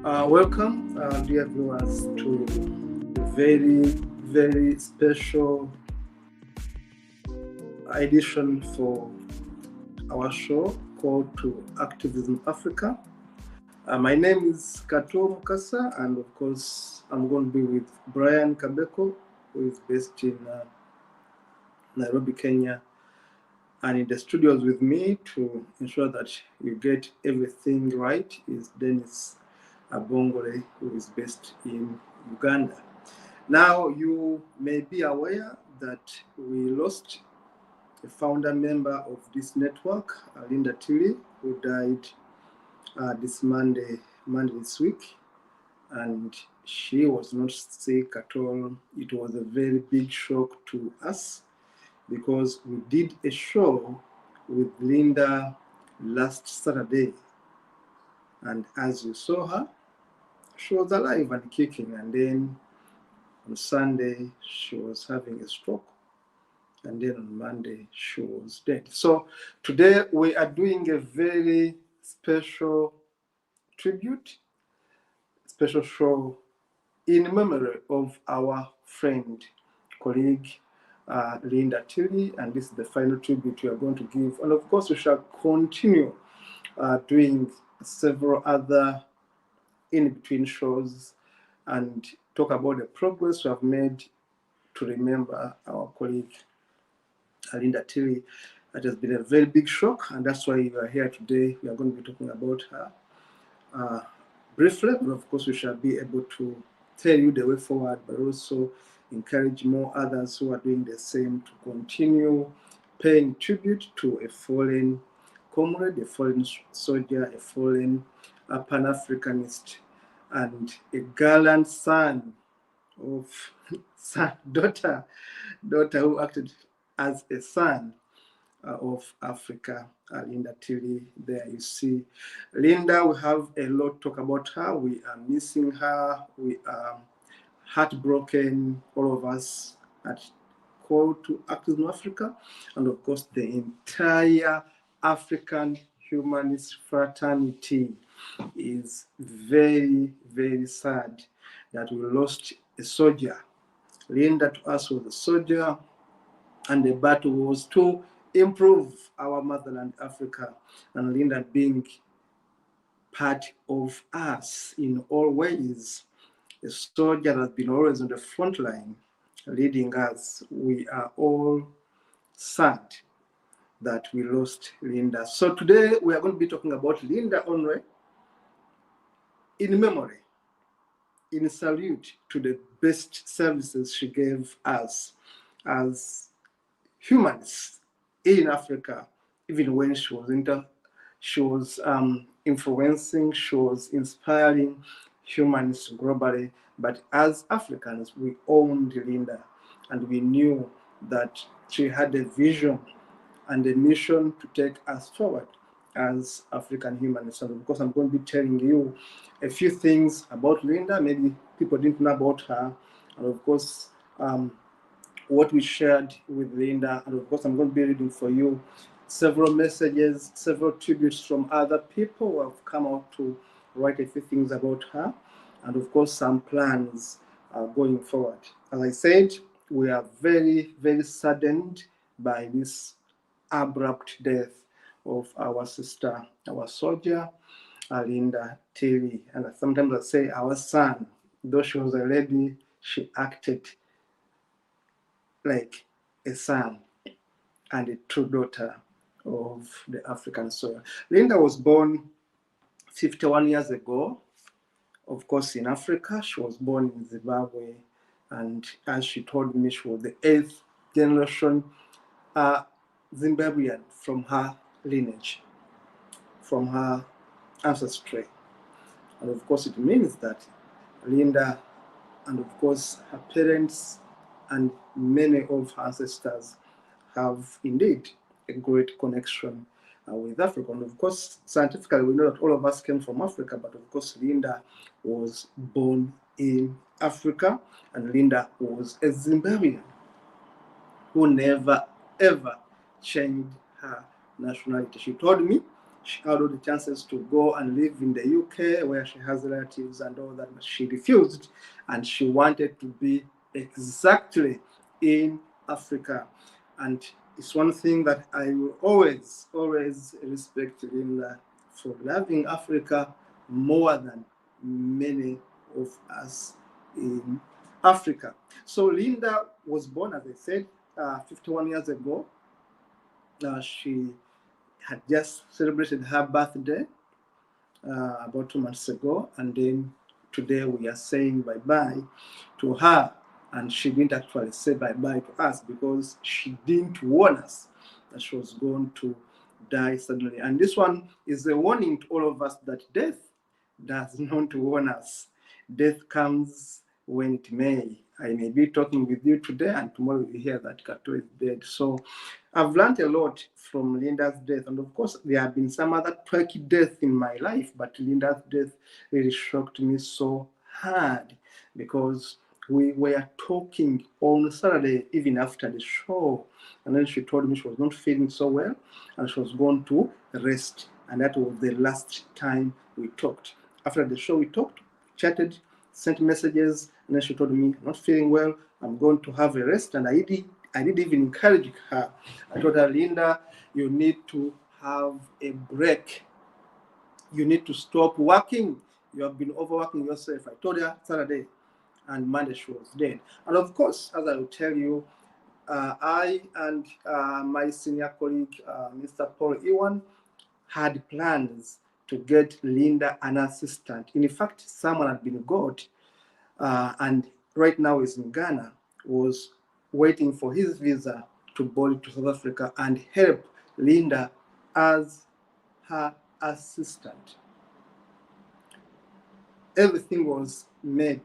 Welcome, dear viewers, to a very, very special edition for our show called To Activism Africa. My name is Kato Mukasa, and of course, I'm going to be with Brian Kabeko, who is based in Nairobi, Kenya, and in the studios with me to ensure that we get everything right is Dennis Abongole, who is based in Uganda. Now, you may be aware that we lost a founder member of this network, Lynda Tilley, who died this Monday this week. And she was not sick at all. It was a very big shock to us because we did a show with Lynda last Saturday. And as you saw her, she was alive and kicking. And then on Sunday, she was having a stroke. And then on Monday, she was dead. So today we are doing a very special tribute, special show in memory of our friend, colleague, Lynda Tilley. And this is the final tribute we are going to give. And of course, we shall continue doing several other in-between shows and talk about the progress we have made to remember our colleague, Lynda Tilley. It has been a very big shock, and that's why we are here today. We are going to be talking about her briefly, but of course we shall be able to tell you the way forward, but also encourage more others who are doing the same to continue paying tribute to a fallen comrade, a fallen soldier, a fallen Pan-Africanist, and a gallant son of daughter who acted as a son of Africa, Lynda Tilley. There you see Lynda. We have a lot to talk about her. We are missing her. We are heartbroken, all of us at Call to Activism Africa, and of course the entire African humanist fraternity is very, very sad that we lost a soldier. Lynda to us was a soldier, and the battle was to improve our motherland, Africa, and Lynda being part of us in all ways. A soldier has been always on the front line, leading us. We are all sad that we lost Lynda. So today we are going to be talking about Lynda Onwe in memory, in salute to the best services she gave us as humanists in Africa, even when she was influencing, she was inspiring humanists globally. But as Africans, we owned Lynda, and we knew that she had a vision and a mission to take us forward as African humanists. And of course, I'm going to be telling you a few things about Lynda. Maybe people didn't know about her, and of course, what we shared with Lynda. And of course, I'm going to be reading for you several messages, several tributes from other people who have come out to write a few things about her, and of course, some plans going forward. As I said, we are very, very saddened by this abrupt death of our sister, our soldier, Lynda Tilley. And sometimes I say our son, though she was a lady, she acted like a son and a true daughter of the African soil. Lynda was born 51 years ago, of course, in Africa. She was born in Zimbabwe, and as she told me, she was the 8th generation Zimbabwean from her lineage, from her ancestry. And of course, it means that Lynda, and of course, her parents and many of her ancestors have indeed a great connection with Africa. And of course, scientifically, we know that all of us came from Africa, but of course, Lynda was born in Africa, and Lynda was a Zimbabwean who never, ever changed her nationality. She told me She had all the chances to go and live in the UK where she has relatives and all that, but she refused, and she wanted to be exactly in Africa. And it's one thing that I will always, always respect Lynda for loving Africa more than many of us in Africa. So Lynda was born, as I said, 51 years ago. She had just celebrated her birthday about 2 months ago, and then today we are saying bye-bye to her. And she didn't actually say bye-bye to us because she didn't warn us that she was going to die suddenly. And this one is a warning to all of us that death does not warn us. Death comes when it may. I may be talking with you today, and tomorrow you hear that Kato is dead. So I've learned a lot from Lynda's death. And of course, there have been some other quirky deaths in my life, but Lynda's death really shocked me so hard because we were talking on Saturday, even after the show. And then she told me she was not feeling so well and she was going to rest. And that was the last time we talked. After the show, we talked, chatted, sent messages, and then she told me, I'm not feeling well, I'm going to have a rest. And I did even encourage her. I told her, Lynda, you need to have a break. You need to stop working. You have been overworking yourself. I told her Saturday, and Monday she was dead. And of course, as I will tell you, I and my senior colleague, Mr. Paul Ewan, had plans to get Lynda an assistant. In fact, someone had been got, and right now is in Ghana, was waiting for his visa to board to South Africa and help Lynda as her assistant. Everything was made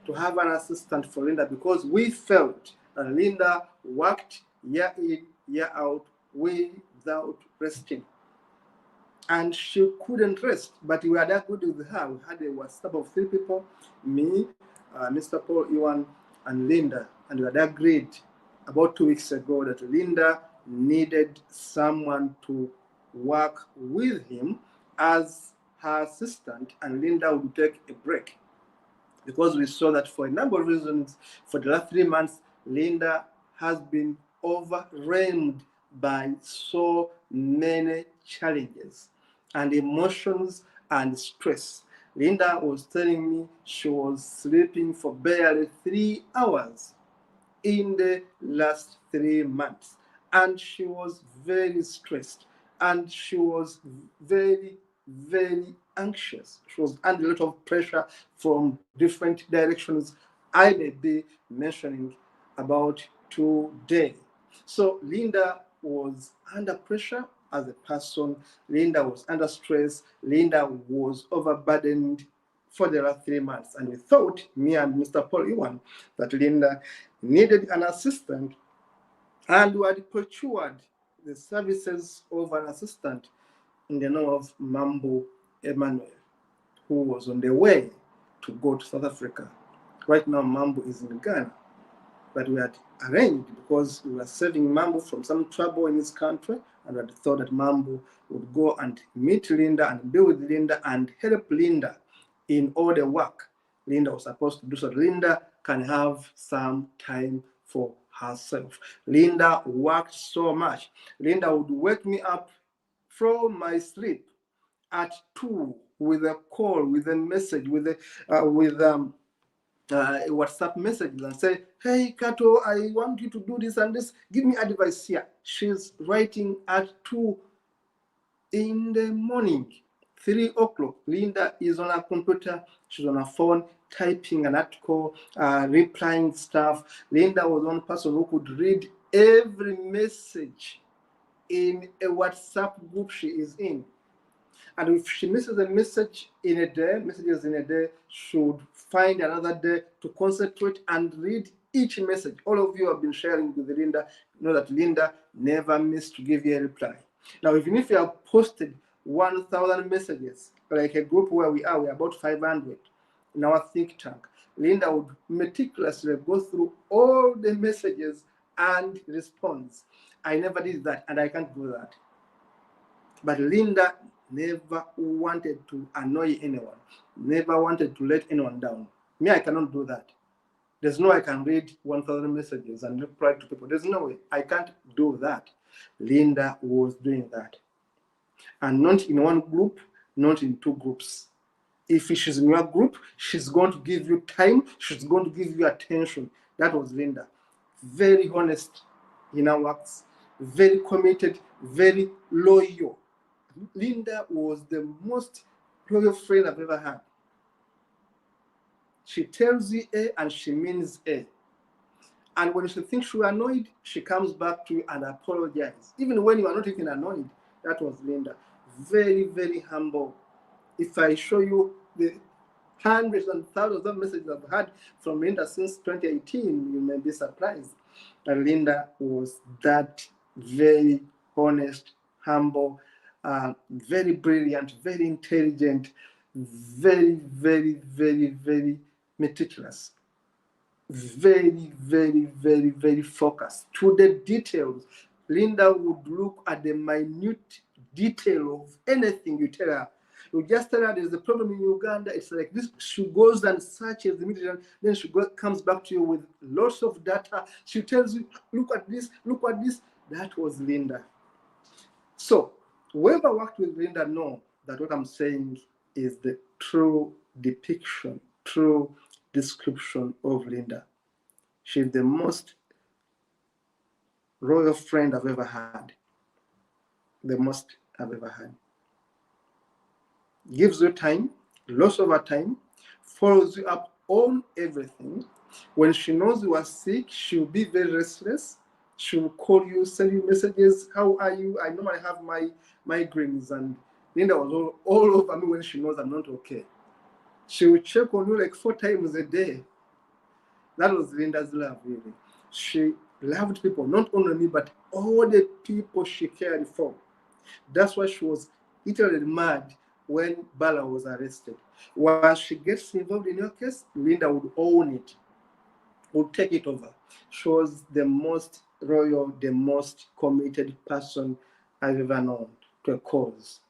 to have an assistant for Lynda because we felt that Lynda worked year in, year out without resting. And she couldn't rest, but we were that good with her. We had a WhatsApp of 3 people, me, Mr. Paul Ewan, and Lynda, and we had agreed about 2 weeks ago that Lynda needed someone to work with him as her assistant, and Lynda would take a break. Because we saw that for a number of reasons, for the last 3 months, Lynda has been overwhelmed by so many challenges and emotions and stress. Lynda was telling me she was sleeping for barely 3 hours in the last 3 months. And she was very stressed and she was very, very anxious. She was under a lot of pressure from different directions I may be mentioning about today. So Lynda was under pressure as a person. Lynda was under stress. Lynda was overburdened for the last 3 months. And we thought, me and Mr. Paul Ewan, that Lynda needed an assistant, and we had procured the services of an assistant in the name of Mambo Emmanuel, who was on the way to go to South Africa. Right now, Mambo is in Ghana, but we had arranged because we were saving Mambo from some trouble in his country, and we had thought that Mambo would go and meet Lynda and be with Lynda and help Lynda in all the work Lynda was supposed to do, so Lynda can have some time for herself. Lynda worked so much. Lynda would wake me up from my sleep at 2 with a call, with a message, with WhatsApp messages and say, hey, Kato, I want you to do this and this. Give me advice here. She's writing at 2 in the morning. 3 o'clock, Lynda is on her computer, she's on her phone, typing an article, replying stuff. Lynda was one person who could read every message in a WhatsApp group she is in. And if she misses a message in a day, messages in a day, she would find another day to concentrate and read each message. All of you have been sharing with Lynda, you know that Lynda never missed to give you a reply. Now, even if you have posted 1,000 messages, like a group where we are, we're about 500 in our think tank, Lynda would meticulously go through all the messages and respond. I never did that, and I can't do that. But Lynda never wanted to annoy anyone, never wanted to let anyone down. Me, I cannot do that. There's no way I can read 1,000 messages and reply to people. There's no way. I can't do that. Lynda was doing that. And not in one group, not in two groups. If she's in your group, she's going to give you time, she's going to give you attention. That was Lynda. Very honest in her works, very committed, very loyal. Lynda was the most loyal friend I've ever had. She tells you A and she means A. And when she thinks you're annoyed, she comes back to you and apologizes. Even when you are not even annoyed, that was Lynda. Very, very humble. If I show you the hundreds and thousands of messages I've had from Lynda since 2018, you may be surprised. And Lynda was that very honest, humble, very brilliant, very intelligent, very, very, very, very meticulous. Very, very, very, very focused to the details. Lynda would look at the minute detail of anything you tell her. You just tell her there's a problem in Uganda. It's like this. She goes and searches immediately. Then she comes back to you with lots of data. She tells you, look at this, look at this. That was Lynda. So whoever worked with Lynda know that what I'm saying is the true depiction, true description of Lynda. She's the most royal friend I've ever had. The most I've ever had. Gives you time, lots of her time, follows you up on everything. When she knows you are sick, she'll be very restless. She'll call you, send you messages. How are you? I normally have my migraines, and Lynda was all over me when she knows I'm not okay. She will check on you like 4 times a day. That was Lynda's love, really. She loved people, not only me, but all the people she cared for. That's why she was literally mad when Bala was arrested. Once she gets involved in your case, Lynda would own it, would take it over. She was the most royal, the most committed person I've ever known to a cause.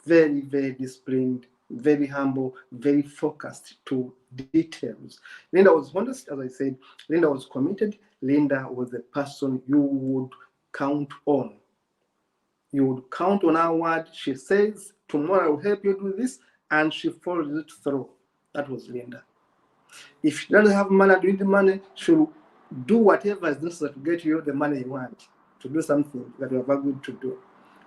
Very, very disciplined, very humble, very focused to details. Lynda was honest, as I said. Lynda was committed. Lynda was the person you would count on. You would count on her word. She says, tomorrow I will help you do this, and she follows it through. That was Lynda. If she doesn't have money, to the money, she'll do whatever is necessary to get you the money you want, to do something that you have agreed to do.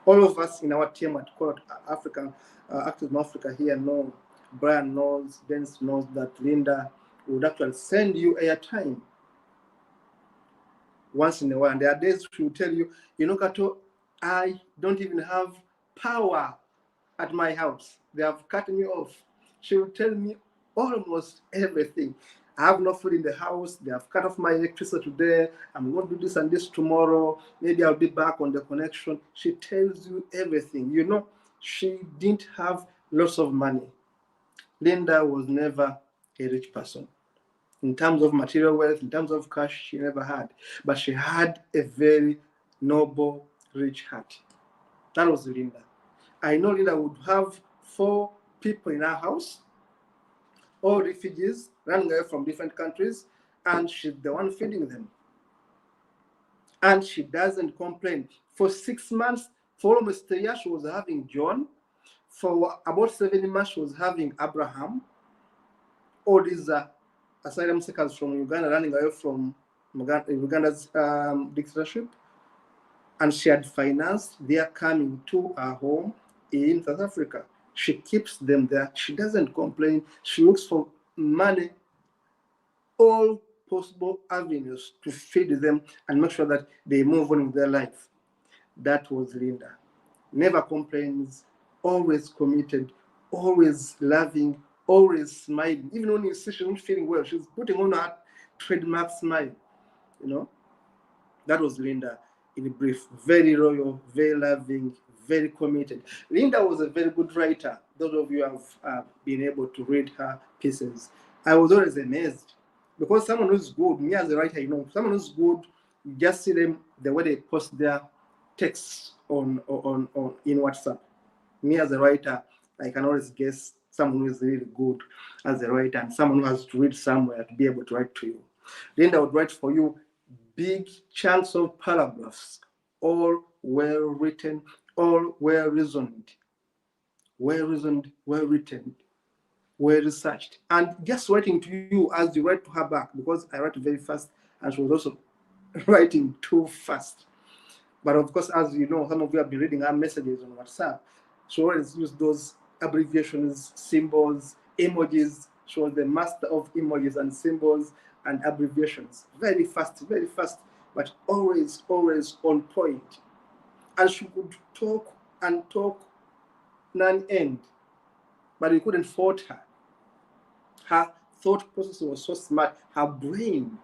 All of us in our team at Court Africa, Activism Africa here know, Brian knows, Dennis knows that Lynda would actually send you airtime once in a while. And there are days she will tell you, you know, Kato, I don't even have power at my house. They have cut me off. She will tell me almost everything. I have no food in the house. They have cut off my electricity today. I'm going to do this and this tomorrow. Maybe I'll be back on the connection. She tells you everything. You know, she didn't have lots of money. Lynda was never a rich person. In terms of material wealth, in terms of cash, she never had. But she had a very noble, rich heart. That was Lynda. I know Lynda would have 4 people in her house, all refugees running away from different countries, and she's the one feeding them. And she doesn't complain. For 6 months, for almost a year, she was having John. For about 7 months, she was having Abraham. All these asylum seekers from Uganda running away from Uganda's dictatorship. And she had financed their coming to her home in South Africa. She keeps them there. She doesn't complain. She looks for money, all possible avenues to feed them and make sure that they move on with their life. That was Lynda. Never complains, always committed, always loving, always smiling. Even when you see she's not feeling well, she's putting on her trademark smile. You know, that was Lynda in brief. Very loyal, very loving, very committed. Lynda was a very good writer. Those of you have been able to read her pieces. I was always amazed because someone who's good, me as a writer, you know, someone who's good, you just see them the way they post their texts on in WhatsApp. Me as a writer, I can always guess someone who is really good as a writer and someone who has to read somewhere to be able to write to you. Lynda would write for you big chunks of paragraphs, all well written, all well reasoned, well written, well researched, and just writing to you as you write to her back, because I write very fast and she was also writing too fast. But of course, as you know, some of you have been reading our messages on WhatsApp. She always used those abbreviations, symbols, emojis. She was the master of emojis and symbols and abbreviations. Very fast, but always on point. And she could talk and talk none end, but you couldn't fault her. Her thought process was so smart. Her brain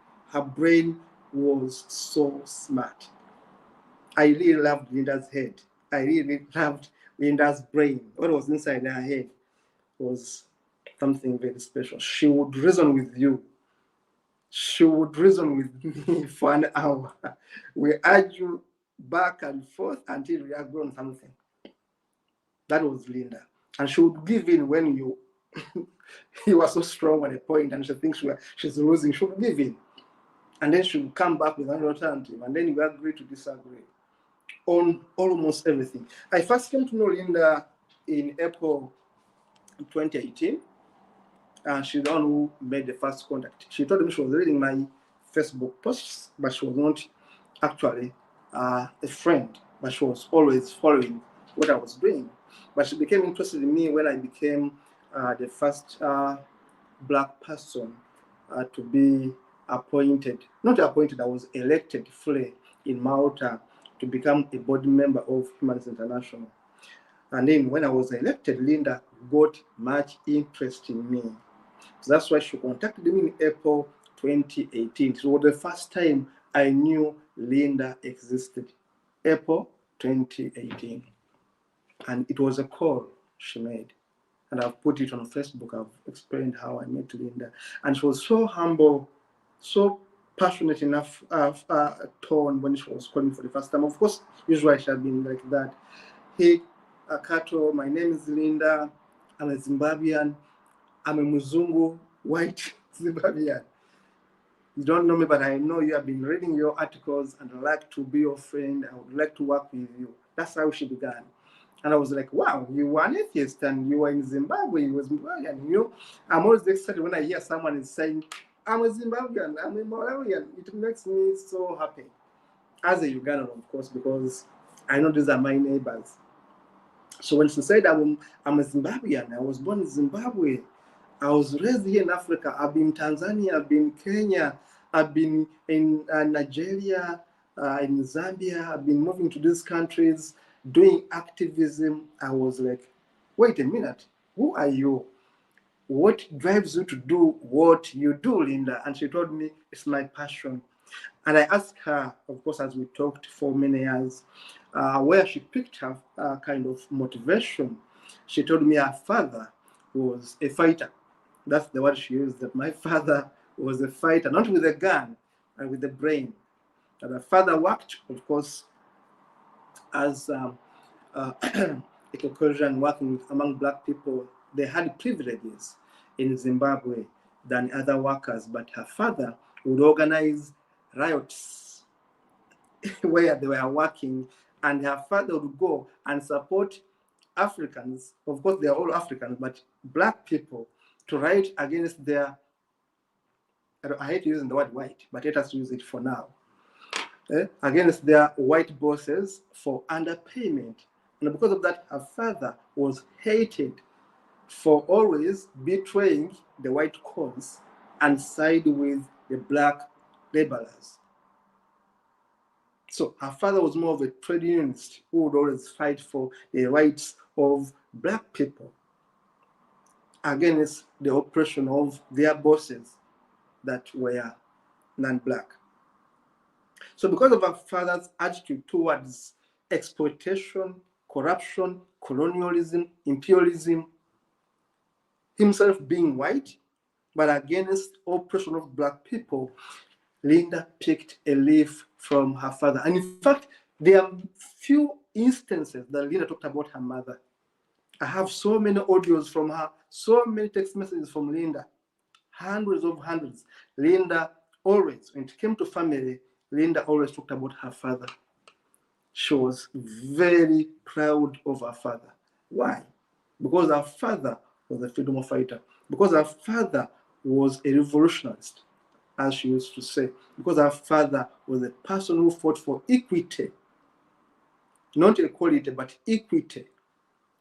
was so smart. I really loved Lynda's head. I really loved Lynda's brain. What was inside her head was something very special. She would reason with you. She would reason with me for an hour. We argue back and forth until we agree on something. That was Lynda. And she would give in when you you are so strong at a point and she thinks she's losing. She would give in. And then she would come back with an alternative. And then you agree to disagree on almost everything. I first came to know Lynda in April 2018. She's the one who made the first contact. She told me she was reading my Facebook posts, but she was not actually a friend, but she was always following what I was doing. But she became interested in me when I became the first Black person to be appointed, not appointed, I was elected fully in Malta to become a board member of Humanism International. And then when I was elected, Lynda got much interest in me. So that's why she contacted me in April 2018. So it was the first time I knew Lynda existed. April 2018. And it was a call she made. And I've put it on Facebook. I've explained how I met Lynda. And she was so humble, so passionate enough tone when she was calling for the first time. Of course, usually she had been like that. Hey, Kato, my name is Lynda. I'm a Zimbabwean. I'm a Muzungu, white Zimbabwean. You don't know me, but I know you have been reading your articles and I'd like to be your friend. I would like to work with you. That's how she began. And I was like, wow, you were an atheist and you were in Zimbabwe. You were Zimbabwean. You know, I'm always excited when I hear someone is saying, I'm a Zimbabwean, I'm a Malawian. It makes me so happy. As a Ugandan, of course, because I know these are my neighbors. So when she said I'm a Zimbabwean, I was born in Zimbabwe. I was raised here in Africa. I've been in Tanzania, I've been in Kenya, I've been in Nigeria, in Zambia. I've been moving to these countries, doing activism. I was like, wait a minute, who are you? What drives you to do what you do, Lynda? And she told me, it's my passion. And I asked her, of course, as we talked for many years, where she picked her kind of motivation. She told me her father was a fighter. That's the word she used, that my father was a fighter, not with a gun, but with the brain. And her father worked, of course, as a Caucasian working among Black people. They had privileges in Zimbabwe than other workers, but her father would organize riots where they were working, and her father would go and support Africans. Of course, they are all Africans, but Black people to riot against their, I hate using the word white, but let us use it for now, against their white bosses for underpayment. And because of that, her father was hated for always betraying the white cause and side with the Black laborers. So her father was more of a trade unionist who would always fight for the rights of Black people against the oppression of their bosses that were non-Black. So because of her father's attitude towards exploitation, corruption, colonialism, imperialism, himself being white, but against oppression of Black people, Lynda picked a leaf from her father. And in fact, there are few instances that Lynda talked about her mother. I have so many audios from her, so many text messages from Lynda, hundreds. Lynda always, when it came to family, Lynda always talked about her father. She was very proud of her father. Why? Because her father was a freedom fighter. Because her father was a revolutionist, as she used to say. Because her father was a person who fought for equity, not equality, but equity,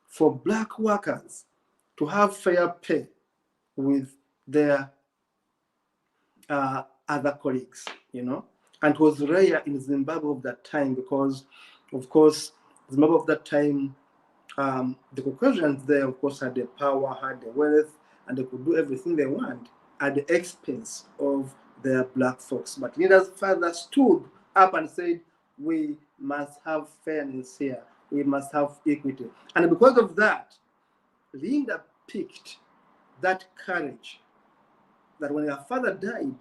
for black workers to have fair pay with their other colleagues, And it was rare in Zimbabwe of that time because, of course, Zimbabwe of that time, the Caucasians there, of course, had the power, had the wealth, and they could do everything they want at the expense of their black folks. But Lynda's father stood up and said, we must have fairness here. We must have equity. And because of that, Lynda picked that courage that when her father died,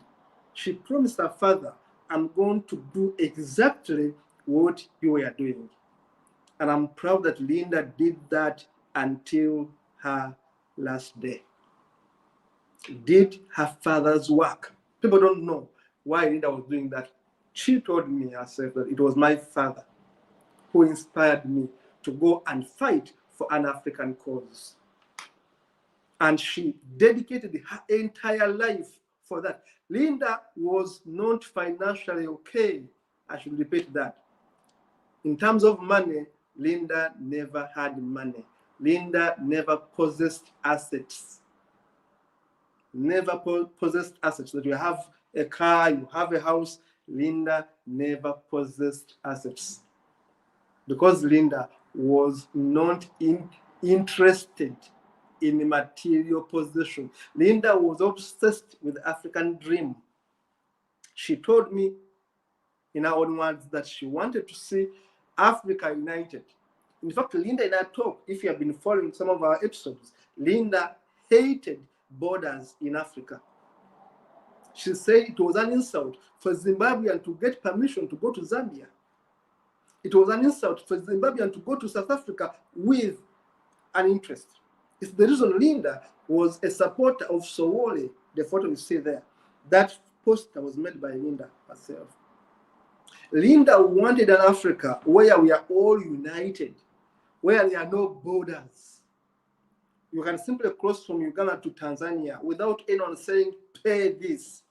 she promised her father, I'm going to do exactly what you were doing. And I'm proud that Lynda did that until her last day. Did her father's work. People don't know why Lynda was doing that. She told me herself that it was my father who inspired me to go and fight for an African cause. And she dedicated her entire life for that. Lynda was not financially okay. I should repeat that. In terms of money, Lynda never had money. Lynda never possessed assets. Never possessed assets. That you have a car, you have a house. Lynda never possessed assets. Because Lynda was not interested in material possession. Lynda was obsessed with the African dream. She told me in her own words that she wanted to see Africa united. In fact, Lynda in her talk, if you have been following some of our episodes, Lynda hated borders in Africa. She said it was an insult for Zimbabwean to get permission to go to Zambia. It was an insult for Zimbabwean to go to South Africa with an interest. It's the reason Lynda was a supporter of Soooooo, the photo you see there. That poster was made by Lynda herself. Lynda wanted an Africa where we are all united, where there are no borders. You can simply cross from Uganda to Tanzania without anyone saying, pay this.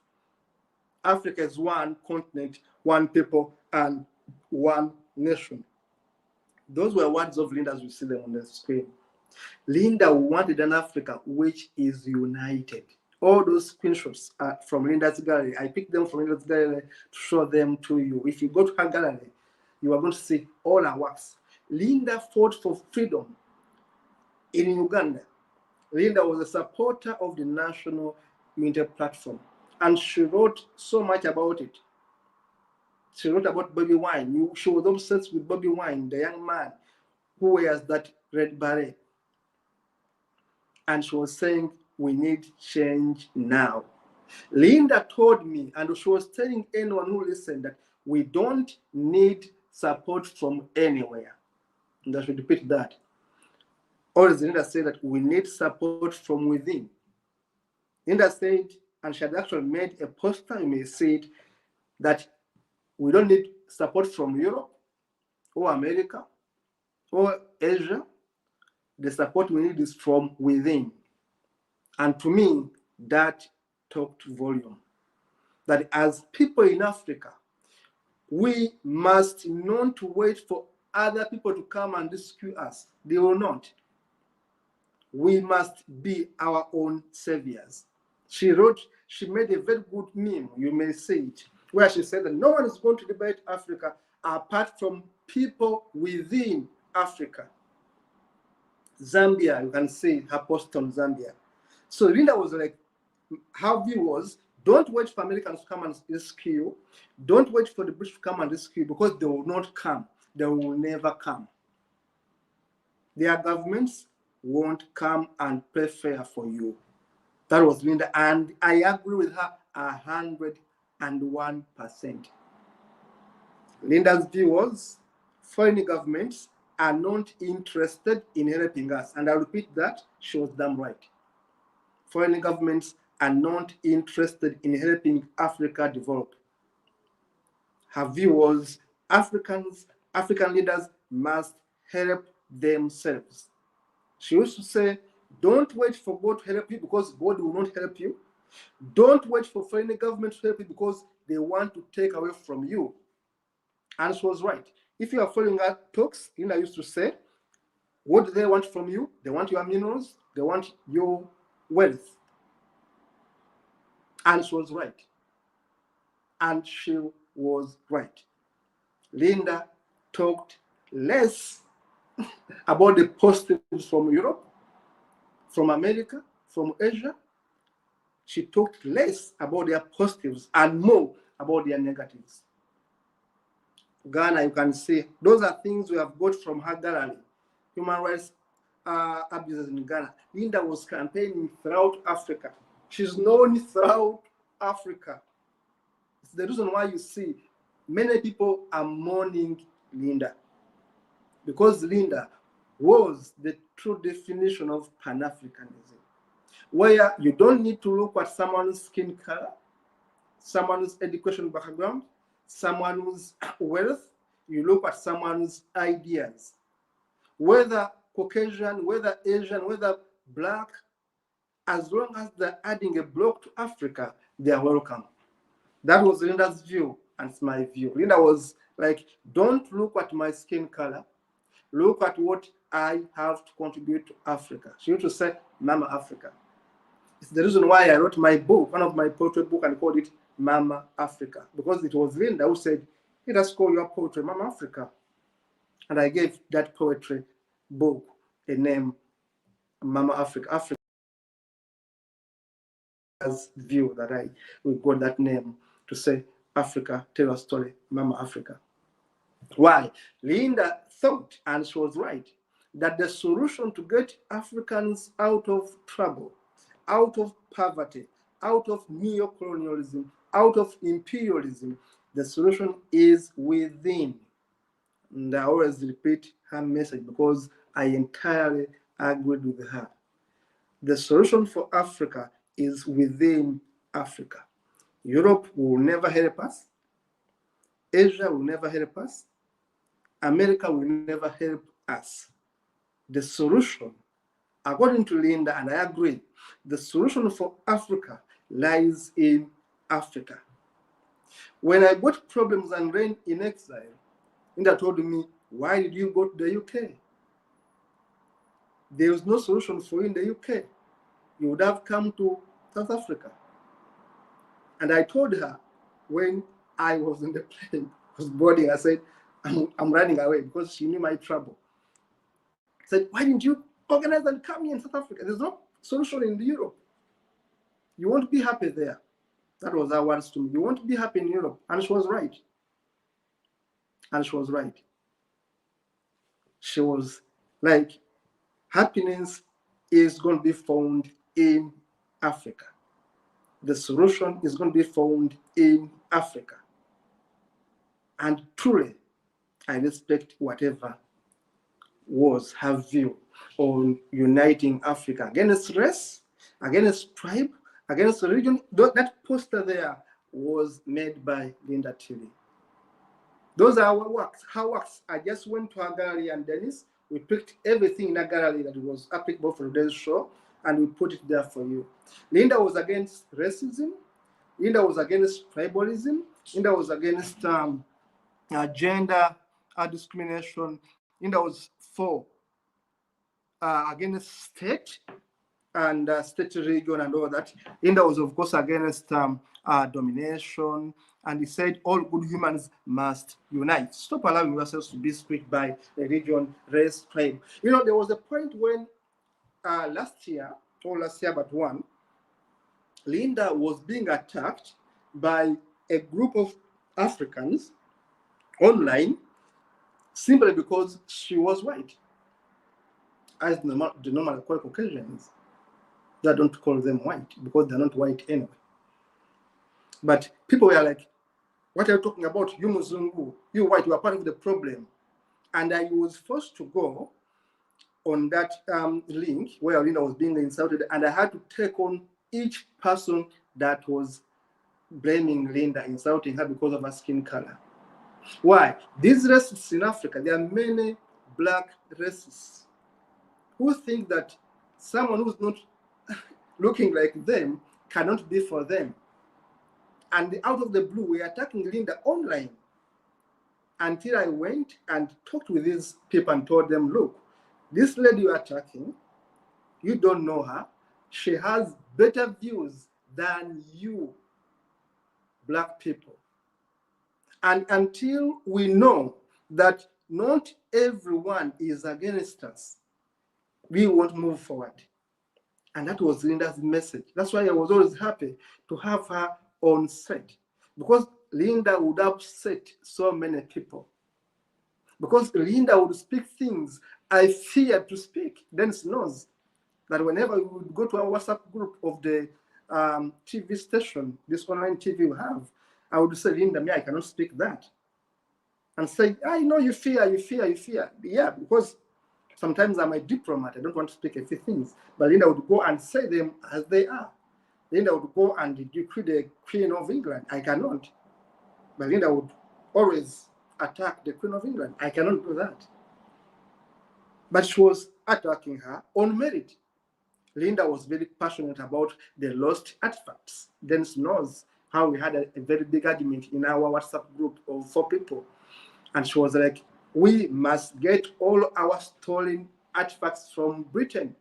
Africa is one continent, one people, and one nation. Those were words of Lynda as we see them on the screen. Lynda wanted an Africa which is united. All those screenshots are from Lynda's gallery. I picked them from Lynda's gallery to show them to you. If you go to her gallery, you are going to see all her works. Lynda fought for freedom in Uganda. Lynda was a supporter of the National Unity Platform, and she wrote so much about it. She wrote about Bobby Wine. She was obsessed with Bobby Wine, the young man who wears that red beret. And she was saying, we need change now. Lynda told me, and she was telling anyone who listened, that we don't need support from anywhere. And I should repeat that. Always Lynda said that we need support from within. Lynda said, and she had actually made a poster, you may see it, that we don't need support from Europe or America or Asia. The support we need is from within. And to me, that talked volume. That as people in Africa, we must not wait for other people to come and rescue us. They will not. We must be our own saviors. She made a very good meme, you may see it, where she said that no one is going to liberate Africa apart from people within Africa. Zambia, you can see her post on Zambia. So Lynda was like, her view was, don't wait for Americans to come and rescue you. Don't wait for the British to come and rescue you, because they will not come. They will never come. Their governments won't come and play fair for you. That was Lynda, and I agree with her 101%. Lynda's view was, foreign governments are not interested in helping us. And I'll repeat that, she was damn right. Foreign governments are not interested in helping Africa develop. Her view was African leaders must help themselves. She used to say, don't wait for God to help you because God will not help you. Don't wait for foreign governments to help you because they want to take away from you. And she was right. If you are following her talks, Lynda used to say, what do they want from you? They want your minerals, they want your wealth. And she was right. And she was right. Lynda talked less about the positives from Europe, from America, from Asia. She talked less about their positives and more about their negatives. Ghana, you can see, those are things we have got from her gallery. Human rights abuses in Ghana. Lynda was campaigning throughout Africa. She's known throughout Africa. It's the reason why you see many people are mourning Lynda, because Lynda was the true definition of Pan-Africanism, where you don't need to look at someone's skin color, someone's education background, someone's wealth. You look at someone's ideas. Whether Caucasian, whether Asian, whether Black, as long as they're adding a block to Africa, they are welcome. That was Lynda's view, and it's my view. Lynda was like, don't look at my skin color, look at what I have to contribute to Africa. She used to say, Mama Africa. It's the reason why I wrote my book, one of my poetry books, and called it Mama Africa, because it was Lynda who said, let us call your poetry Mama Africa. And I gave that poetry book a name, Mama Africa. Africa's view that we got that name to say, Africa, tell a story, Mama Africa. Why? Lynda thought, and she was right, that the solution to get Africans out of trouble, out of poverty, out of neo-colonialism, out of imperialism, the solution is within. And I always repeat her message because I entirely agreed with her. The solution for Africa is within Africa. Europe will never help us. Asia will never help us. America will never help us. The solution, according to Lynda, and I agree, the solution for Africa lies in Africa. When I got problems and ran in exile, Lynda told me, why did you go to the UK? There was no solution for you in the UK. You would have come to South Africa. And I told her, when I was in the plane, was boarding, I said, I'm running away, because she knew my trouble. I said, why didn't you organize and come here in South Africa? There's no solution in Europe. You won't be happy there. That was her words to me. You won't be happy in Europe. And she was right. And she was right. She was like, happiness is going to be found in Africa. The solution is going to be found in Africa. And truly, I respect whatever was her view on uniting Africa against race, against tribe, against religion. That poster there was made by Lynda Tilley. Those are our works. Her works. I just went to her gallery, and Dennis, we picked everything in her gallery that was applicable for today's show, and we put it there for you. Lynda was against racism. Lynda was against tribalism. Lynda was against gender discrimination. Lynda was for against state and state region and all that. Lynda was, of course, against domination, and he said all good humans must unite. Stop allowing yourselves to be split by religion, race, tribe. You know, there was a point when last year but one, Lynda was being attacked by a group of Africans online simply because she was white. As the normal Caucasians, they don't call them white because they're not white anyway. But people were like, what are you talking about? You Muzungu, you white, you are part of the problem. And I was forced to go on that link where Lynda was being insulted, and I had to take on each person that was blaming Lynda, insulting her because of her skin color. Why? These racists in Africa, there are many black racists who think that someone who's not looking like them cannot be for them. And out of the blue, we are attacking Lynda online. Until I went and talked with these people and told them, look, this lady you're attacking, you don't know her. She has better views than you, black people. And until we know that not everyone is against us, we won't move forward. And that was Lynda's message. That's why I was always happy to have her on set, because Lynda would upset so many people. Because Lynda would speak things I feared to speak. Dennis knows that whenever we would go to our WhatsApp group of the TV station, this online TV we have, I would say, Lynda, me, I cannot speak that. And say, I know you fear. Yeah, because sometimes I'm a diplomat. I don't want to speak a few things. But Lynda would go and say them as they are. Lynda would go and decree the Queen of England. I cannot. But Lynda would always attack the Queen of England. I cannot do that. But she was attacking her on merit. Lynda was very passionate about the lost artifacts. Dennis knows how we had a very big argument in our WhatsApp group of 4 people. And she was like, we must get all our stolen artifacts from Britain.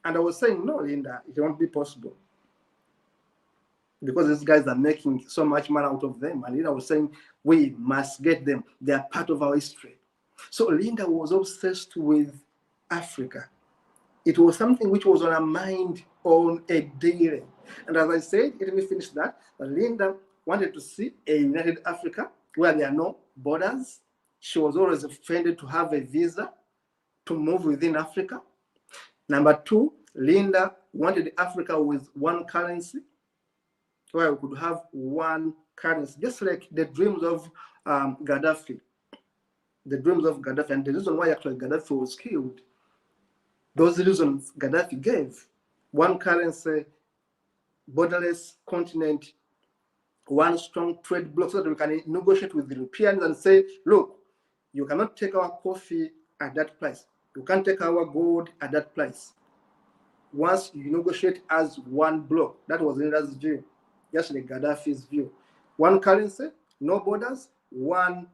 And I was saying, no, Lynda, it won't be possible, because these guys are making so much money out of them. And Lynda was saying, we must get them. They are part of our history. So Lynda was obsessed with Africa. It was something which was on her mind on a daily. And as I said, let me finish that. Lynda wanted to see a united Africa where there are no borders. She was always offended to have a visa to move within Africa. Number 2, Lynda wanted Africa with one currency, where we could have one currency, just like the dreams of Gaddafi. The dreams of Gaddafi, and the reason why actually Gaddafi was killed, those reasons Gaddafi gave: one currency, borderless continent, one strong trade bloc, so that we can negotiate with the Europeans and say, look, you cannot take our coffee at that price. You can't take our gold at that price. Once you negotiate as one bloc, that was Lynda's view, just like Gaddafi's view. One currency, no borders, one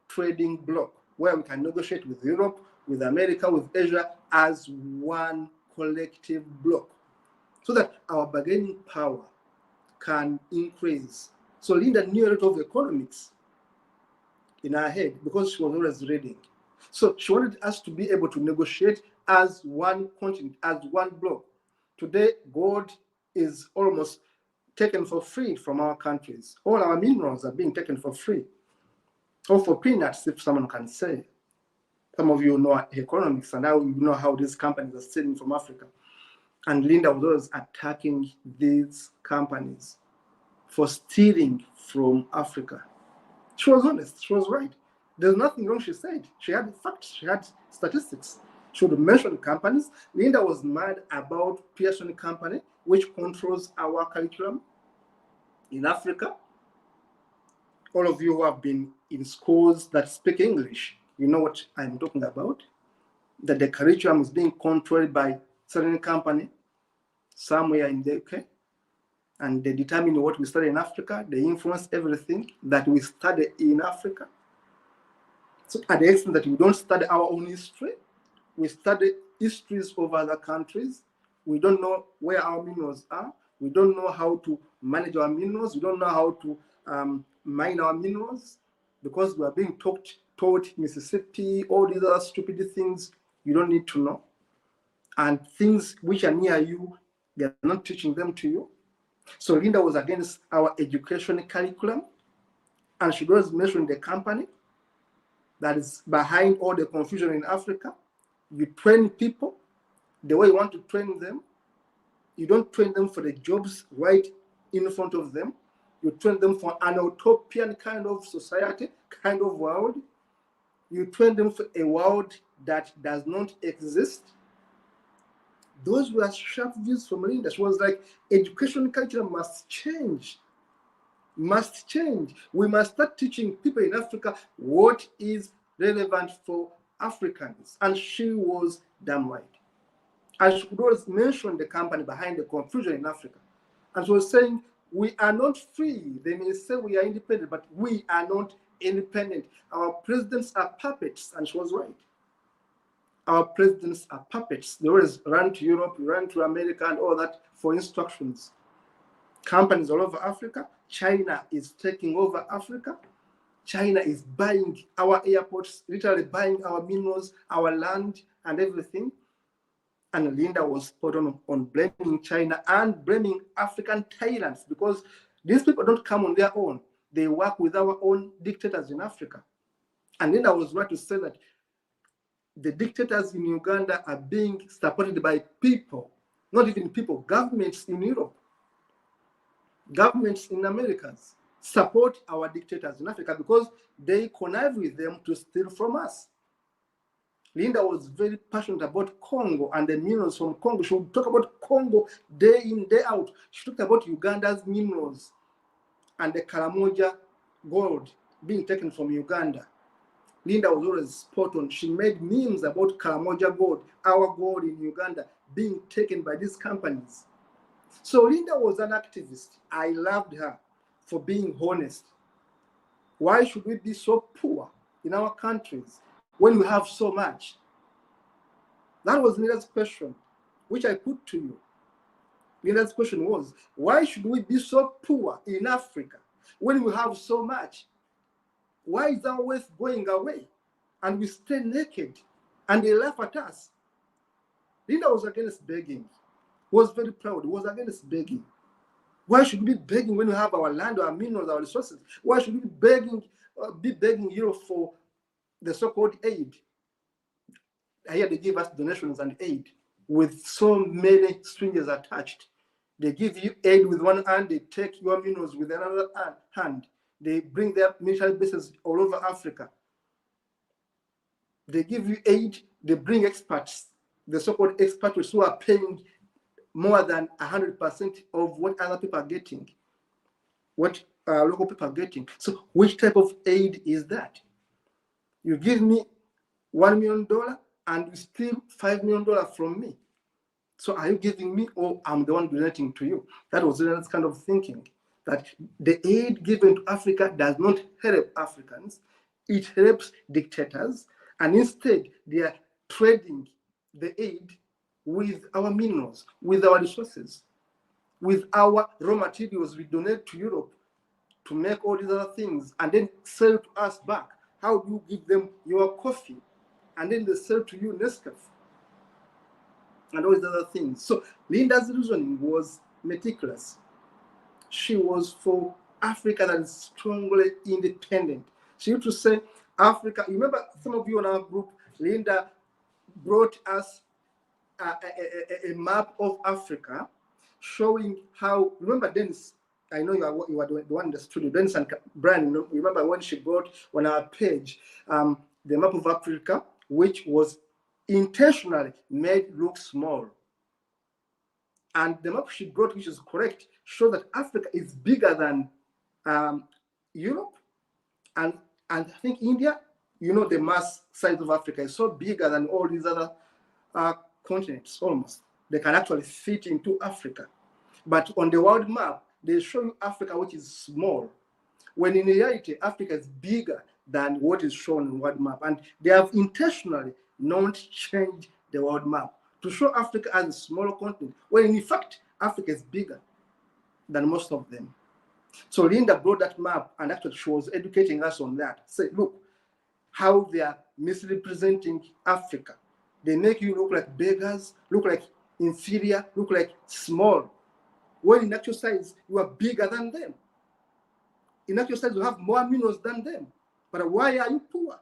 trading bloc, where we can negotiate with Europe, with America, with Asia as one collective bloc, so that our bargaining power can increase. So Lynda knew a lot of economics in her head because she was always reading. So she wanted us to be able to negotiate as one continent, as one bloc. Today, gold is almost taken for free from our countries. All our minerals are being taken for free, or for peanuts, if someone can say. Some of you know economics, and now you know how these companies are stealing from Africa. And Lynda was always attacking these companies for stealing from Africa. She was honest, she was right. There's nothing wrong, she said. She had facts, she had statistics. She would mention companies. Lynda was mad about Pearson Company, which controls our curriculum in Africa. All of you who have been in schools that speak English, you know what I'm talking about. That the curriculum is being controlled by certain company somewhere in the UK, and they determine what we study in Africa. They influence everything that we study in Africa. So at the extent that we don't study our own history, we study histories of other countries. We don't know where our minerals are. We don't know how to manage our minerals. We don't know how to mine our minerals, because we are being taught Mississippi, all these other stupid things you don't need to know. And things which are near you, they're not teaching them to you. So Lynda was against our education curriculum, and she was mentioning the company that is behind all the confusion in Africa. You train people the way you want to train them. You don't train them for the jobs right in front of them. You train them for an utopian kind of society, kind of world. You train them for a world that does not exist. Those were sharp views from Lynda. She was like, education culture must change. Must change. We must start teaching people in Africa what is relevant for Africans. And she was damn right. And she could always mention the company behind the confusion in Africa. And she was saying, we are not free. They may say we are independent, but we are not independent. Our presidents are puppets. And she was right. Our presidents are puppets. They always run to Europe, run to America, and all that for instructions. Companies all over Africa. China is taking over Africa. China is buying our airports, literally buying our minerals, our land, and everything. And Lynda was spot on blaming China and blaming African tyrants, because these people don't come on their own. They work with our own dictators in Africa. And Lynda was right to say that the dictators in Uganda are being supported by people, not even people, governments in Europe, governments in Americas support our dictators in Africa because they connive with them to steal from us. Lynda was very passionate about Congo and the minerals from Congo. She would talk about Congo day in, day out. She talked about Uganda's minerals and the Karamoja gold being taken from Uganda. Lynda was always spot on. She made memes about Karamoja gold, our gold in Uganda, being taken by these companies. So Lynda was an activist. I loved her for being honest. Why should we be so poor in our countries when we have so much? That was Lynda's question, which I put to you. Lynda's question was, why should we be so poor in Africa when we have so much? Why is our wealth going away and we stay naked and they laugh at us? Lynda was against begging, was very proud, was against begging. Why should we be begging when we have our land, our minerals, our resources? Why should we be begging Europe for the so-called aid? Here they give us donations and aid with so many strings attached. They give you aid with one hand, they take your minerals with another hand. They bring their military bases all over Africa. They give you aid, they bring experts, the so-called experts who are paying more than 100% of what other people are getting, what local people are getting. So which type of aid is that? You give me $1 million and you steal $5 million from me. So are you giving me, or I'm the one donating to you? That was that kind of thinking, that the aid given to Africa does not help Africans, it helps dictators, and instead they are trading the aid with our minerals, with our resources, with our raw materials we donate to Europe to make all these other things, and then sell to us back. How do you give them your coffee? And then they sell to you Nescafe and all these other things. So Lynda's reasoning was meticulous. She was for Africa that is strongly independent. She used to say, Africa, you remember some of you in our group, Lynda brought us a map of Africa showing how, remember Dennis, I know you are the one in the studio, Dennis and Brian, you remember when she brought on our page the map of Africa, which was intentionally made look small. And the map she brought, which is correct, shows that Africa is bigger than Europe and I think India. You know, the mass size of Africa is so bigger than all these other continents almost. They can actually fit into Africa. But on the world map, they show you Africa, which is small, when in reality, Africa is bigger than what is shown in the world map. And they have intentionally not changed the world map to show Africa as a smaller continent, when in fact, Africa is bigger than most of them. So Lynda brought that map, and actually she was educating us on that. Say, look, how they are misrepresenting Africa. They make you look like beggars, look like inferior, look like small, when in actual size, you are bigger than them. In actual size, you have more minerals than them. But why are you poor?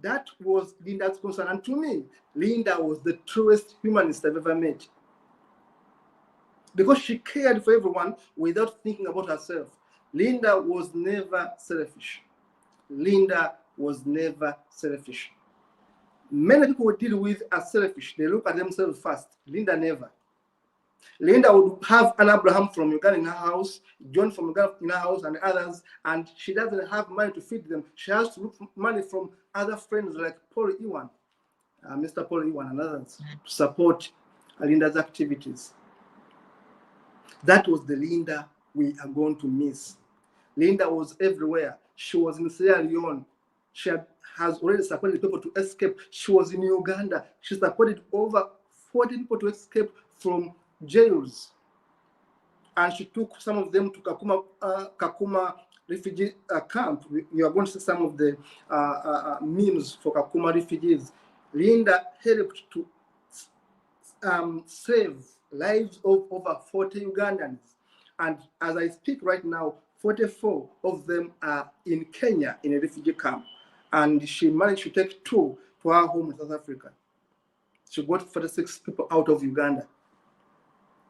That was Lynda's concern. And to me, Lynda was the truest humanist I've ever met, because she cared for everyone without thinking about herself. Lynda was never selfish. Lynda was never selfish. Many people we deal with are selfish. They look at themselves first. Lynda never. Lynda would have an Abraham from Uganda in her house, John from Uganda in her house, and others, and she doesn't have money to feed them. She has to look for money from other friends like Paul Iwan, Mr. Paul Iwan, and others to support Lynda's activities. That was the Lynda we are going to miss. Lynda was everywhere. She was in Sierra Leone. She has already supported people to escape. She was in Uganda. She supported over 40 people to escape from jails. And she took some of them to Kakuma refugee camp. We are going to see some of the memes for Kakuma refugees. Lynda helped to save lives of over 40 Ugandans. And as I speak right now, 44 of them are in Kenya in a refugee camp. And she managed to take 2 to her home in South Africa. She got 46 people out of Uganda,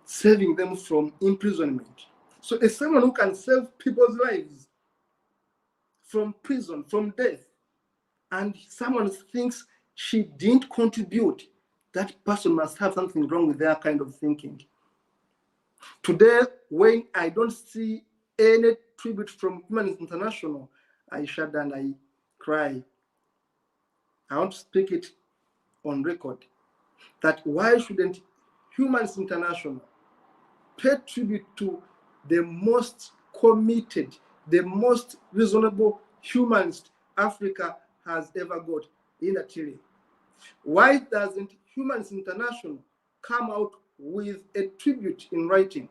saving them from imprisonment. So it's someone who can save people's lives from prison, from death, and someone thinks she didn't contribute, that person must have something wrong with their kind of thinking. Today, when I don't see any tribute from Humanism International, I shudder and I cry. I want to speak it on record, that why shouldn't Humanism International pay tribute to the most committed, the most reasonable humanist Africa has ever got, Lynda Tilley? Why doesn't Humanism International come out with a tribute in writing?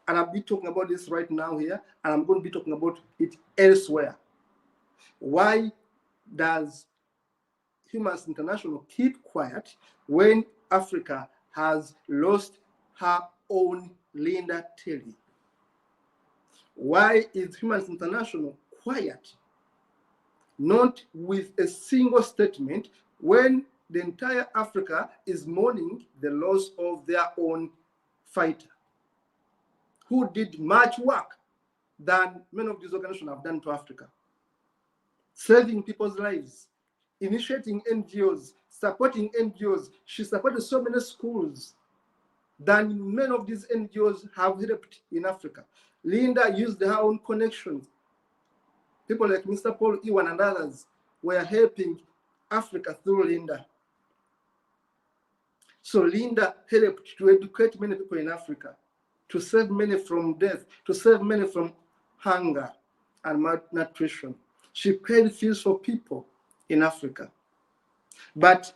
And I'll be talking about this right now here, and I'm going to be talking about it elsewhere. Why does Humanism International keep quiet when Africa has lost her own Lynda Tilley? Why is Humanism International quiet, not with a single statement, when the entire Africa is mourning the loss of their own fighter, who did much work than many of these organizations have done to Africa, saving people's lives, initiating NGOs, supporting NGOs. She supported so many schools than many of these NGOs have helped in Africa. Lynda used her own connections. People like Mr. Paul Iwan and others were helping Africa through Lynda. So Lynda helped to educate many people in Africa, to save many from death, to save many from hunger and malnutrition. She paid fees for people in Africa. But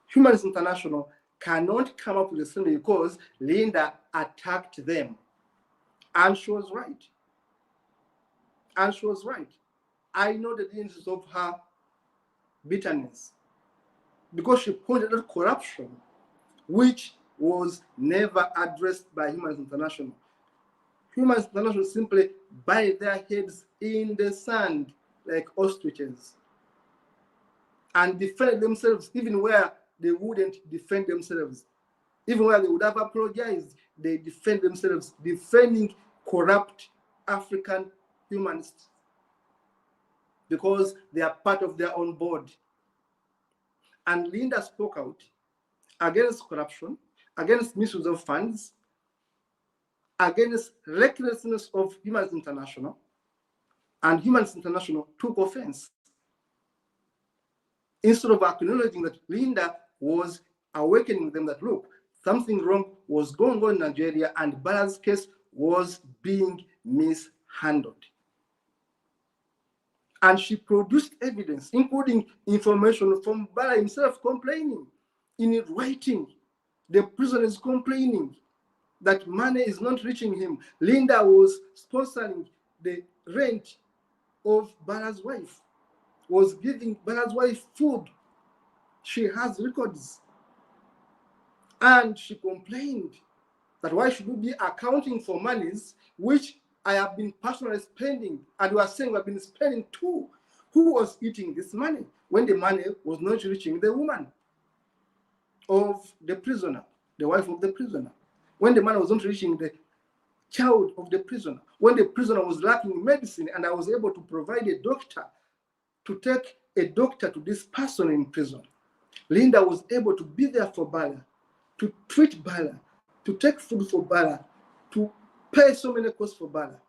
Humanism International cannot come up with a statement because Lynda attacked them. And she was right. And she was right. I know the dangers of her bitterness, because she pointed out corruption, which was never addressed by Humanism International. Humanism International simply bury their heads in the sand like ostriches and defend themselves even where they wouldn't defend themselves. Even where they would have apologized, they defend themselves, defending corrupt African humanists because they are part of their own board. And Lynda spoke out against corruption, against misuse of funds, against recklessness of Humanism International, and Humanism International took offense. Instead of acknowledging that Lynda was awakening them that, look, something wrong was going on in Nigeria and Bala's case was being mishandled. And she produced evidence, including information from Bala himself complaining in writing. The prisoner is complaining that money is not reaching him. Lynda was sponsoring the rent of Bala's wife, was giving Bala's wife food. She has records. And she complained that why should we be accounting for monies which I have been personally spending, and we are saying we have been spending too. Who was eating this money when the money was not reaching the woman of the prisoner, the wife of the prisoner? When the money was not reaching the child of the prisoner, when the prisoner was lacking medicine and I was able to provide a doctor to take a doctor to this person in prison. Lynda was able to be there for Bala, to treat Bala, to take food for Bala, to pay so many costs for Bala.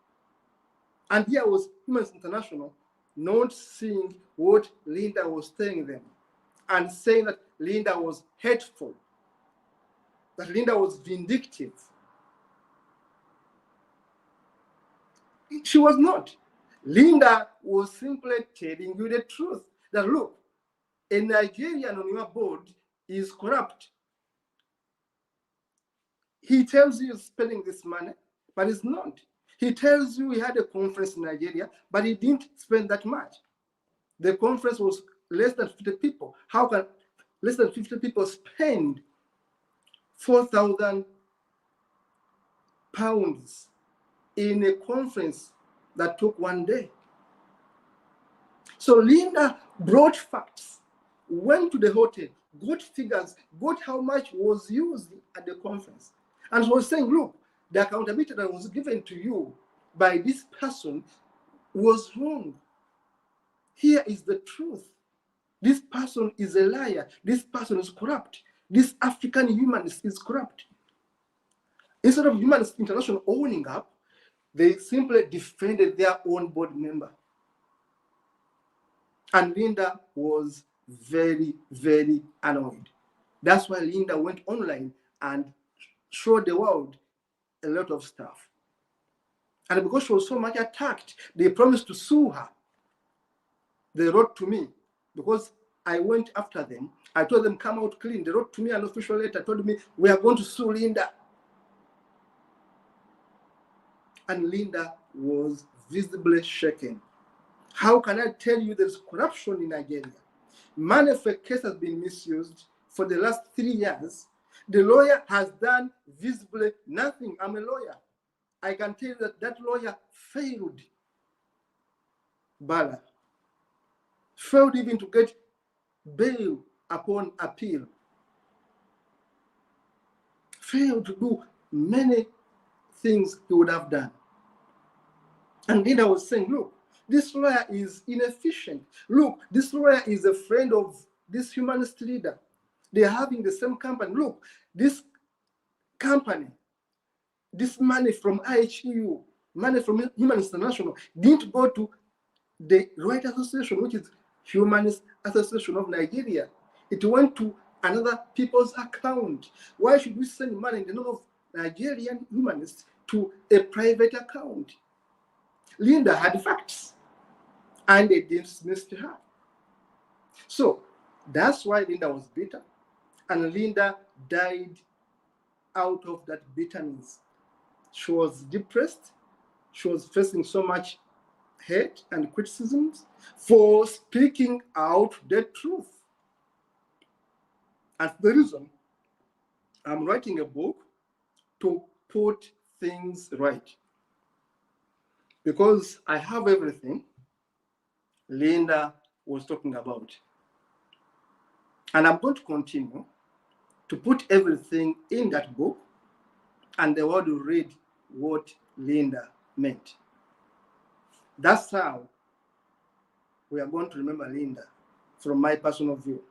And here was Humanism International not seeing what Lynda was telling them and saying that Lynda was hateful, that Lynda was vindictive. She was not. Lynda was simply telling you the truth, that look, a Nigerian on your board is corrupt. He tells you he's spending this money, but it's not. He tells you he had a conference in Nigeria, but he didn't spend that much. The conference was less than 50 people. How can less than 50 people spend 4,000 pounds in a conference that took one day? So Lynda brought facts, went to the hotel, got figures, got how much was used at the conference, and was saying, look, the accountability that was given to you by this person was wrong. Here is the truth. This person is a liar. This person is corrupt. This African humanist is corrupt. Instead of Humanist International owning up, they simply defended their own board member. And Lynda was very, very annoyed. That's why Lynda went online and showed the world a lot of stuff. And because she was so much attacked, they promised to sue her. They wrote to me because I went after them. I told them, come out clean. They wrote to me an official letter, told me, we are going to sue Lynda. And Lynda was visibly shaken. How can I tell you there's corruption in Nigeria? Money for a case has been misused for the last 3 years. The lawyer has done visibly nothing. I'm a lawyer. I can tell you that that lawyer failed Bala, failed even to get bail upon appeal, failed to do many things he would have done. And then I was saying, look, this lawyer is inefficient. Look, this lawyer is a friend of this humanist leader. They're having the same company. Look, this company, this money from IHEU, money from Humanist International, didn't go to the Right Association, which is Humanist Association of Nigeria. It went to another people's account. Why should we send money in the name of Nigerian humanists to a private account? Lynda had facts, and they dismissed her. So that's why Lynda was bitter, and Lynda died out of that bitterness. She was depressed. She was facing so much hate and criticisms for speaking out the truth. And the reason I'm writing a book to put things right. Because I have everything Lynda was talking about. And I'm going to continue to put everything in that book, and the world will read what Lynda meant. That's how we are going to remember Lynda, from my personal view.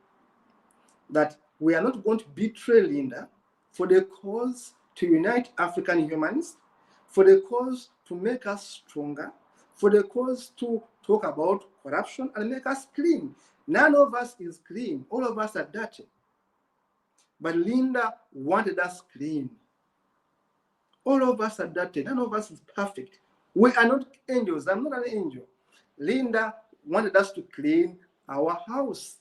That we are not going to betray Lynda for the cause to unite African humanists, for the cause to make us stronger, for the cause to talk about corruption and make us clean. None of us is clean. All of us are dirty. But Lynda wanted us clean. All of us are dirty. None of us is perfect. We are not angels. I'm not an angel. Lynda wanted us to clean our house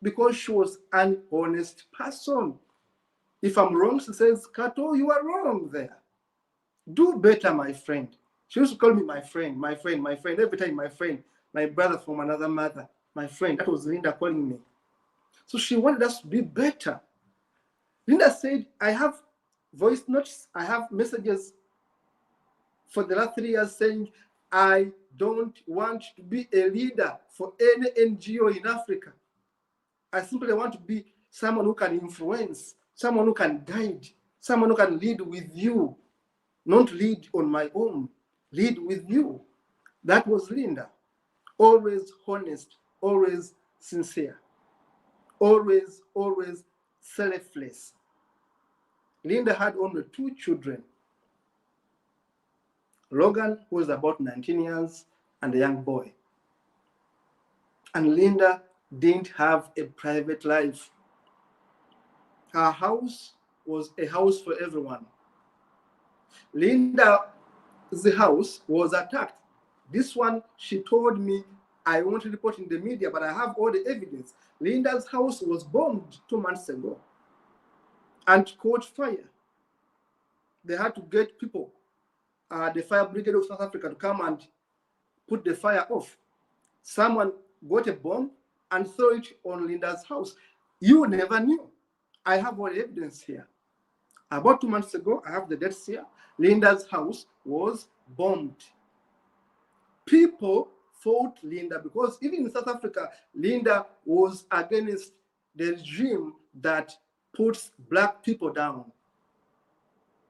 because she was an honest person. If I'm wrong, she says, Kato, you are wrong there. Do better, my friend. She used to call me my friend, my friend, my friend. Every time, my friend, my brother from another mother, my friend. That was Lynda calling me. So she wanted us to be better. Lynda said, I have voice notes, I have messages for the last 3 years saying, I don't want to be a leader for any NGO in Africa. I simply want to be someone who can influence, someone who can guide, someone who can lead with you, not lead on my own, lead with you. That was Lynda, always honest, always sincere, always selfless. Lynda had only 2 children. Logan, who was about 19 years, and a young boy. And Lynda didn't have a private life. Her house was a house for everyone. Lynda's house was attacked. This one, she told me, I won't report in the media, but I have all the evidence. Lynda's house was bombed 2 months ago and caught fire. They had to get people, the fire brigade of South Africa, to come and put the fire off. Someone got a bomb and threw it on Lynda's house. You never knew. I have all the evidence here. About 2 months ago, I have the dates here. Lynda's house was bombed. People fought Lynda because even in South Africa, Lynda was against the regime that puts Black people down.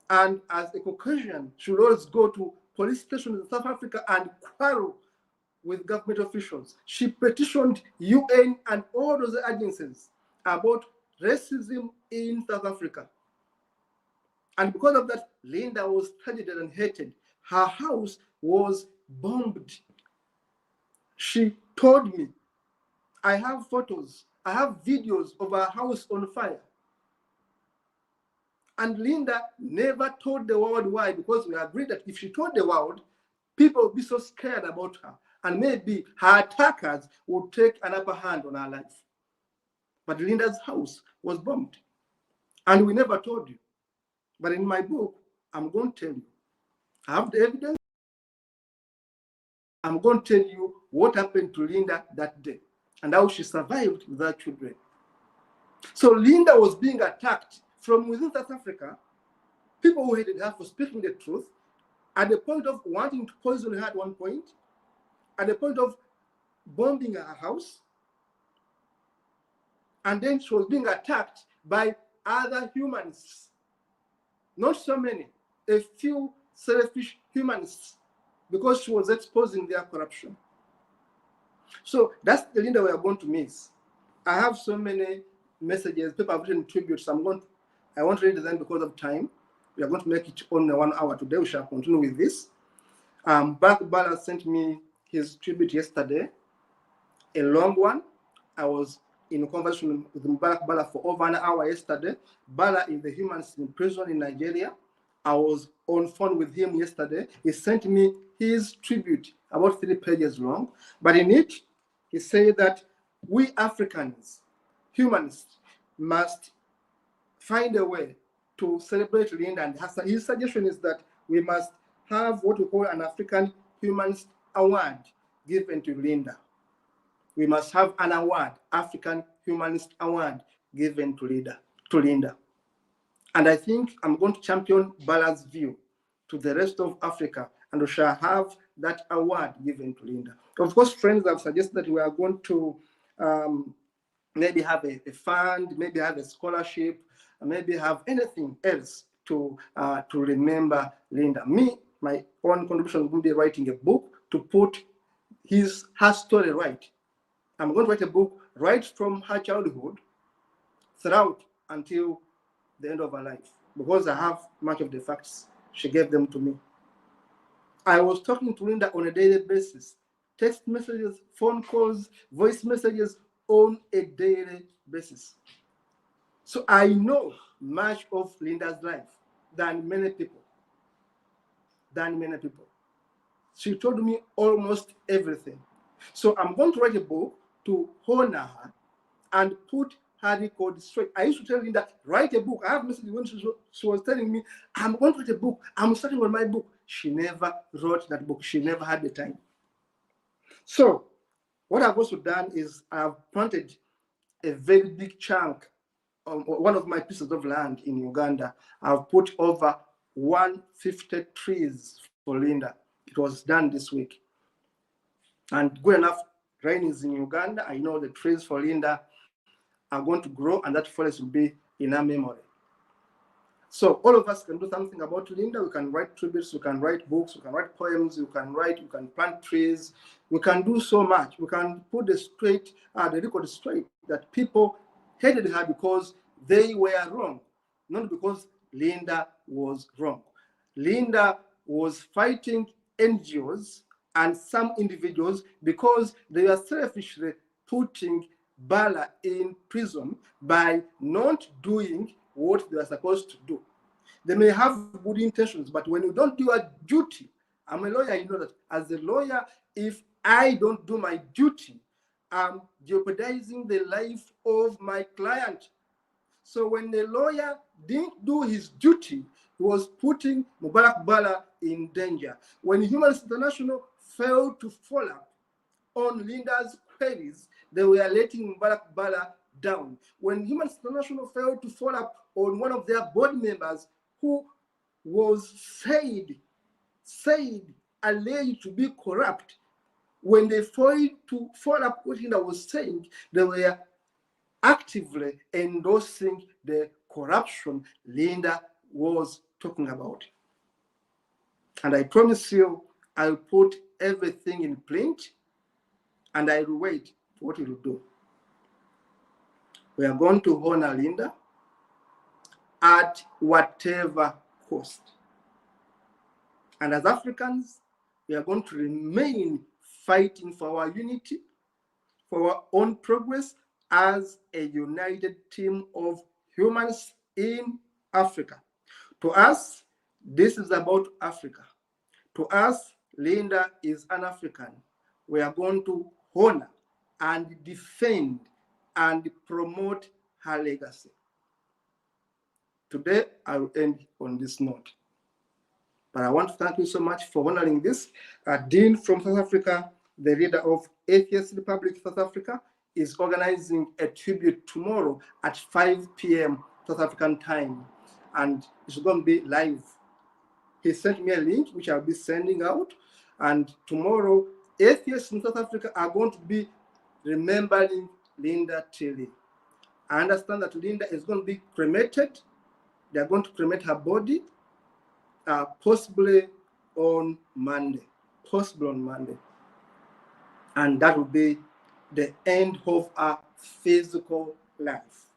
And as a Caucasian, she would always go to police stations in South Africa and quarrel with government officials. She petitioned UN and all those agencies about racism in South Africa. And because of that, Lynda was targeted and hated. Her house was bombed. She told me, I have photos, I have videos of her house on fire. And Lynda never told the world why, because we agreed that if she told the world, people would be so scared about her, and maybe her attackers would take an upper hand on her life. But Lynda's house was bombed, and we never told you. But in my book, I'm going to tell you. I have the evidence. I'm going to tell you what happened to Lynda that day and how she survived with her children. So Lynda was being attacked from within South Africa, people who hated her for speaking the truth, at the point of wanting to poison her at one point, at the point of bombing her house, and then she was being attacked by other humanists. Not so many, a few selfish humanists, because she was exposing their corruption. So that's the Lynda we are going to miss. I have so many messages, people have written tributes. I won't read them because of time. We are going to make it only 1 hour today. We shall continue with this. Barack Bala sent me his tribute yesterday, a long one. I was in a conversation with Barack Bala for over an hour yesterday. Bala is the humanist in prison in Nigeria. I was on phone with him yesterday. He sent me his tribute, about 3 pages long. But in it, he said that we Africans, humanists, must find a way to celebrate Lynda. And his suggestion is that we must have what we call an African Humanist Award given to Lynda. We must have an award, African Humanist Award, given to Lynda. And I think I'm going to champion Bala's view to the rest of Africa, and we shall have that award given to Lynda. Of course, friends have suggested that we are going to maybe have a fund, maybe have a scholarship, maybe have anything else to remember Lynda. Me, my own contribution will be writing a book to put her story right. I'm going to write a book right from her childhood throughout until the end of her life, because I have much of the facts. She gave them to me. I was talking to Lynda on a daily basis, text messages, phone calls, voice messages on a daily basis. So I know much of Lynda's life than many people. She told me almost everything. So I'm going to write a book to honor her and put her record straight. I used to tell Lynda, write a book. I have messages when she was telling me, I'm going to write a book. I'm starting on my book. She never wrote that book. She never had the time. So what I've also done is I've planted a very big chunk on one of my pieces of land in Uganda. I've put over 150 trees for Lynda. It was done this week. And good enough, rain is in Uganda. I know the trees for Lynda are going to grow, and that forest will be in her memory. So all of us can do something about Lynda. We can write tributes, we can write books, we can write poems, we can plant trees, we can do so much. We can put the record straight that people hated her because they were wrong, not because Lynda was wrong. Lynda was fighting NGOs and some individuals because they were selfishly putting Bala in prison by not doing what they are supposed to do. They may have good intentions, but when you don't do your duty, I'm a lawyer, you know that as a lawyer, if I don't do my duty, I'm jeopardizing the life of my client. So when the lawyer didn't do his duty, he was putting Mubarak Bala in danger. When Humanism International failed to follow up on Lynda's queries, they were letting Mubarak Bala down. When Humanism International failed to follow up on one of their board members who was alleged to be corrupt, when they failed to follow up what Lynda was saying, they were actively endorsing the corruption Lynda was talking about. And I promise you, I'll put everything in print and I will wait for what we will do. We are going to honor Lynda at whatever cost. And as Africans, we are going to remain fighting for our unity, for our own progress as a united team of humans in Africa. To us, this is about Africa. To us, Lynda is an African. We are going to honor and defend and promote her legacy. Today, I will end on this note. But I want to thank you so much for honoring this. Dean from South Africa, the leader of Atheist Republic South Africa, is organizing a tribute tomorrow at 5 p.m. South African time. And it's going to be live. He sent me a link, which I'll be sending out. And tomorrow, atheists in South Africa are going to be remembering Lynda Tilley. I understand that Lynda is going to be cremated. They're going to cremate her body, possibly on Monday. And that will be the end of our physical life.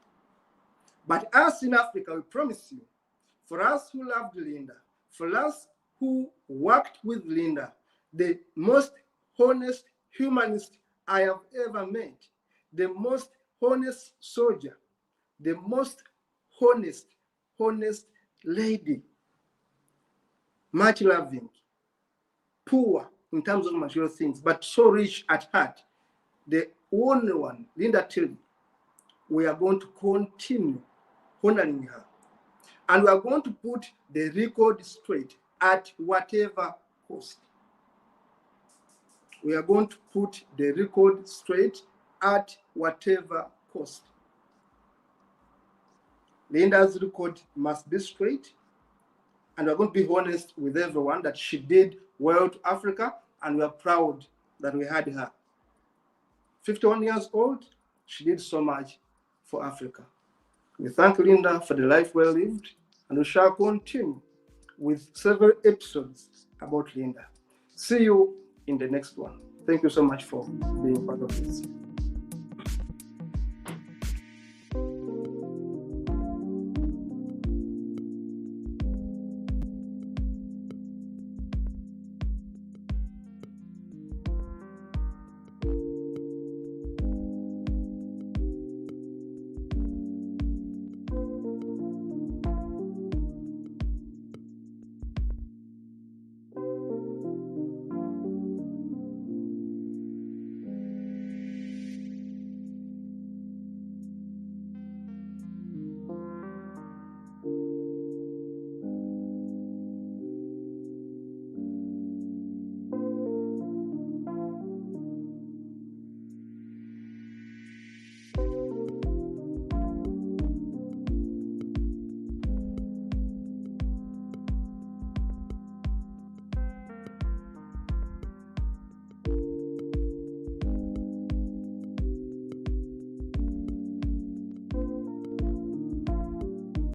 But us in Africa, we promise you, for us who loved Lynda, for us who worked with Lynda, the most honest humanist I have ever met, the most honest soldier, the most honest lady, much loving, poor in terms of material things, but so rich at heart, the only one, Lynda Tilley. We are going to continue honoring her. And we are going to put the record straight at whatever cost. We are going to put the record straight at whatever cost. Lynda's record must be straight, and we're going to be honest with everyone that she did well to Africa, and we're proud that we had her. 51 years old, she did so much for Africa. We thank Lynda for the life well lived, and we shall continue with several episodes about Lynda. See you in the next one. Thank you so much for being part of this.